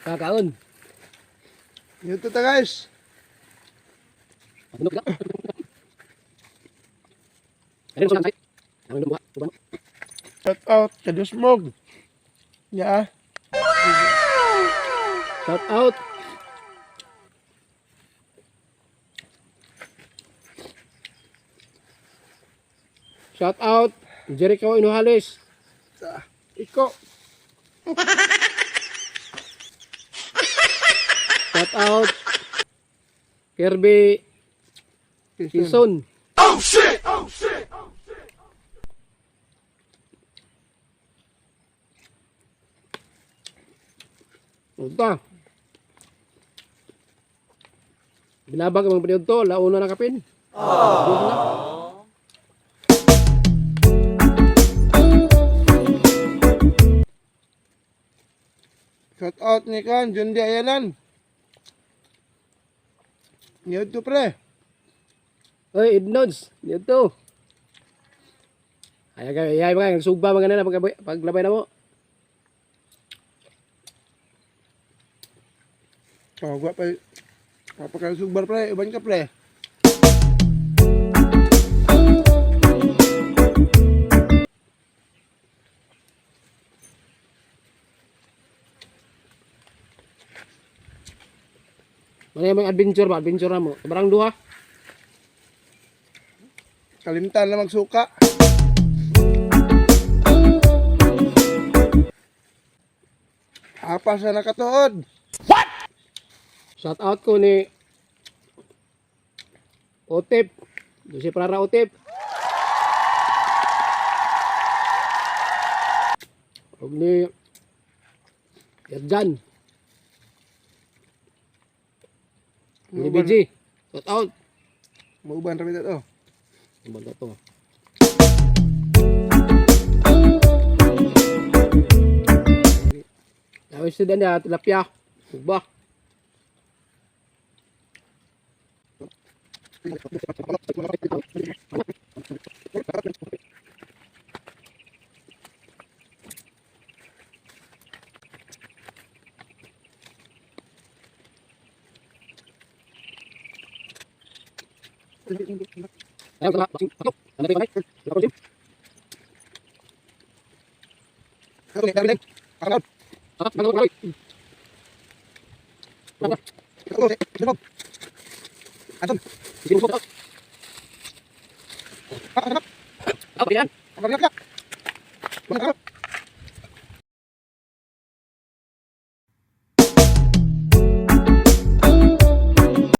Kakaon. Ito ta guys. Shout out kay Dusmog. Ya. Shout out. Shout out Jericho Inuhalis. Iko. Shout out Kirby Kison. Oh shit! Oh shit! Unta. Binabag ang mga paniyod to, launa na kapin. Shout out ni kan Jundi Ayanan. Ito pre. Oy, Idnods, dito. Ay mga sugba mga na paglabay na mo. Oh, gua pa. Apa sugbar pre, uban ka pre. Ano yung adventure ba? Adventure na mo. Barang duha. Kalimtan na magsuka. Apa sa nakatuod? Shout out ko ni Otep. Dosi Prara Otep. Huwag ni Yerjan. Ni BG. Shout out. Mauban ra bitaw to. Ibang to. Yung student niya, tilapia. Sugba. Ayo, kita langsung masuk. Anda tengok naik. Kita langsung. Oke, dah Angkat. Ah, masuk lagi. Oke, Anton. Di sini masuk. Angkat. Apa dia? Angkat.